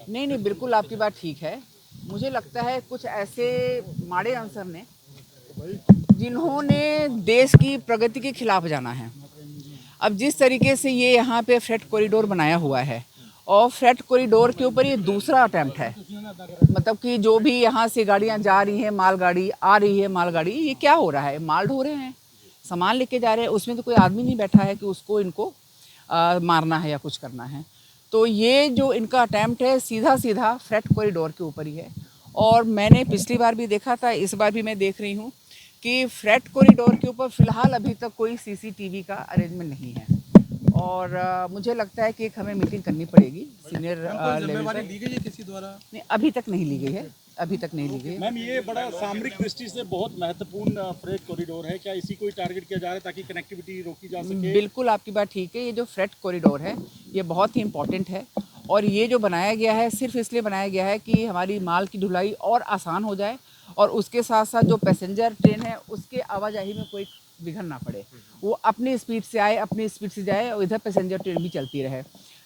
नहीं नहीं, बिल्कुल आपकी बात ठीक है। मुझे लगता है कुछ ऐसे माड़े अनसर ने जिन्होंने देश की प्रगति के खिलाफ जाना है। अब जिस तरीके से ये यहाँ पे फ्रेट कॉरिडोर बनाया हुआ है और फ्रेट कॉरिडोर के ऊपर ये दूसरा अटेम्प्ट है, मतलब कि जो भी यहाँ से गाड़ियाँ जा रही हैं, मालगाड़ी आ रही है, मालगाड़ी, ये क्या हो रहा है, माल ढो रहे हैं, सामान लेके जा रहे हैं, उसमें तो कोई आदमी नहीं बैठा है कि उसको इनको मारना है या कुछ करना है। तो ये जो इनका अटैम्प्ट है सीधा सीधा फ्रेट कॉरिडोर के ऊपर ही है। और मैंने पिछली बार भी देखा था, इस बार भी मैं देख रही हूँ कि फ्रेट कॉरिडोर के ऊपर फ़िलहाल अभी तक कोई सीसीटीवी का अरेंजमेंट नहीं है। और मुझे लगता है कि एक हमें मीटिंग करनी पड़ेगी सीनियर लेवल पर। ली गई है किसी द्वारा? नहीं, अभी तक नहीं ली गई है, अभी तक नहीं ली गई है। मैम, ये बड़ा सामरिक दृष्टि से बहुत महत्वपूर्ण फ्रेट कॉरिडोर है, क्या इसी को टारगेट किया जा रहा है ताकि कनेक्टिविटी रोकी जा सके? बिल्कुल आपकी बात ठीक है। ये जो फ्रेट कॉरिडोर है ये बहुत ही इम्पोर्टेंट है और ये जो बनाया गया है सिर्फ इसलिए बनाया गया है कि हमारी माल की ढुलाई और आसान हो जाए और उसके साथ साथ जो पैसेंजर ट्रेन है उसके आवाजाही में कोई विघन ना पड़े, वो अपनी स्पीड से आए, अपनी स्पीड से जाए और इधर पैसेंजर ट्रेन भी चलती रहे।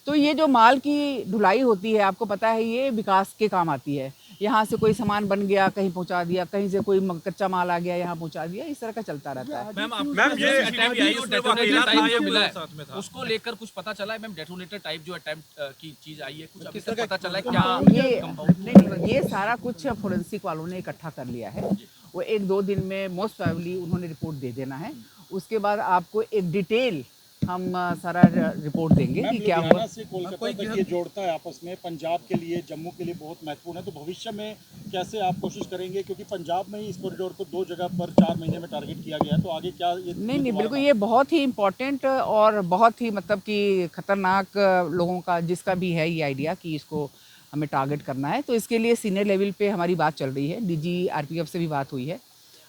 तो ये जो माल की ढुलाई होती है, आपको पता है, ये विकास के काम आती है। यहाँ से कोई सामान बन गया कहीं पहुँचा दिया, कहीं से कोई कच्चा माल आ गया यहाँ पहुँचा दिया, इस तरह का चलता रहता है। मैम ये अटेम्प्ट आई, उस डेटोनेटर टाइप जो मिला है उसको लेकर कुछ पता चला है? मैम डेटोनेटर टाइप जो अटेम्प्ट की चीज आई है, कुछ अभी तक पता चला है क्या? ये नहीं, ये सारा कुछ फोरेंसिक वालों ने इकट्ठा कर लिया है। वो 1-2 दिन में मोस्ट प्रोबेबली उन्होंने रिपोर्ट दे देना है। उसके बाद आपको एक डिटेल हम सारा रिपोर्ट देंगे कि क्या हुआ। से कोलकाता तक ये जोड़ता है आपस में, पंजाब के लिए, जम्मू के लिए बहुत महत्वपूर्ण है। तो भविष्य में कैसे आप कोशिश करेंगे, क्योंकि पंजाब में ही इस कॉरिडोर को 2 जगह पर 4 महीने में टारगेट किया गया है, तो आगे क्या ये? नहीं, बिल्कुल ये बहुत ही इम्पोर्टेंट और बहुत ही मतलब कि खतरनाक लोगों का जिसका भी है ये आइडिया कि इसको हमें टारगेट करना है, तो इसके लिए सीनियर लेवल पे हमारी बात चल रही है। डीजी आरपीएफ से भी बात हुई है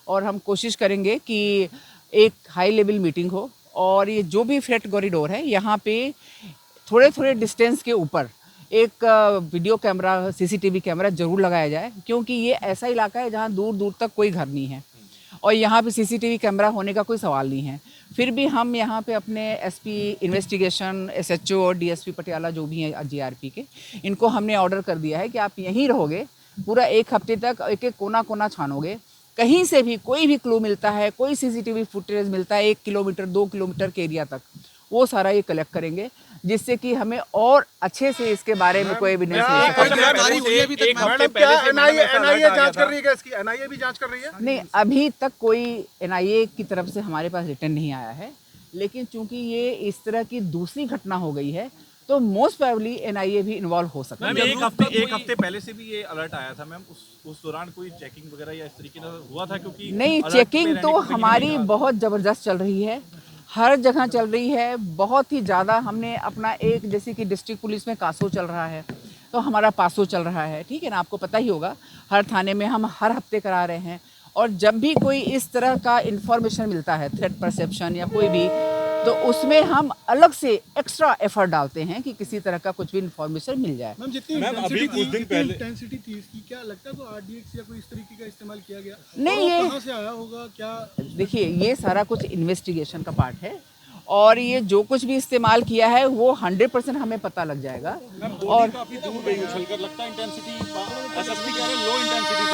और हम कोशिश करेंगे कि एक हाई लेवल मीटिंग हो और ये जो भी फ्रेट कॉरिडोर है यहाँ पे थोड़े थोड़े डिस्टेंस के ऊपर एक वीडियो कैमरा, सीसीटीवी कैमरा ज़रूर लगाया जाए, क्योंकि ये ऐसा इलाका है जहाँ दूर दूर तक कोई घर नहीं है और यहाँ पे सीसीटीवी कैमरा होने का कोई सवाल नहीं है। फिर भी हम यहाँ पे अपने एसपी इन्वेस्टिगेशन, एसएचओ और डीएसपी पटियाला जो भी हैं जीआरपी के, इनको हमने ऑर्डर कर दिया है कि आप यहीं रहोगे पूरा 1 हफ्ते तक, एक एक कोना कोना छानोगे। कहीं से भी कोई भी क्लू मिलता है, कोई सीसीटीवी फुटेज मिलता है 1 किलोमीटर 2 किलोमीटर के एरिया तक, वो सारा ये कलेक्ट करेंगे, जिससे कि हमें और अच्छे से इसके बारे में कोई एविडेंस मिल सके। एनआईए जांच कर रही है क्या इसकी? एनआईए भी जांच कर रही है? नहीं, अभी तक कोई एनआईए की तरफ से हमारे पास रिटर्न नहीं आया है, लेकिन चूंकि ये इस तरह की दूसरी घटना हो गई है तो मोस्ट प्रोबेबली एनआईए भी इन्वॉल्व हो सकता है। एक हफ्ते पहले से भी ये अलर्ट आया था मैम, उस दौरान कोई चेकिंग वगैरह या इस तरीके का हुआ था? क्योंकि नहीं, चेकिंग तो हमारी बहुत ज़बरदस्त चल रही है, हर जगह चल रही है, बहुत ही ज़्यादा। हमने अपना एक, जैसे कि डिस्ट्रिक्ट पुलिस में कासो चल रहा है तो हमारा पासो चल रहा है, ठीक है ना, आपको पता ही होगा। हर थाने में हम हर हफ्ते करा रहे हैं और जब भी कोई इस तरह का इन्फॉर्मेशन मिलता है, थ्रेट परसेप्शन या कोई भी, तो उसमें हम अलग से एक्स्ट्रा एफर्ट डालते हैं कि किसी तरह का कुछ भी इन्फॉर्मेशन मिल जाए। मैम, जितनी इंटेंसिटी थी इसकी, क्या लगता है को आरडीएक्स या कोई इस तरीके का इस्तेमाल किया गया? नहीं, ये कहां से आया होगा क्या? देखिए, ये सारा कुछ इन्वेस्टिगेशन का पार्ट है और ये जो कुछ भी इस्तेमाल किया है वो 100% हमें पता लग जाएगा। और काफी दूर गई उछलकर, लगता है इंटेंसिटी, एसएसपी कह रहे हैं लो इंटेंसिटी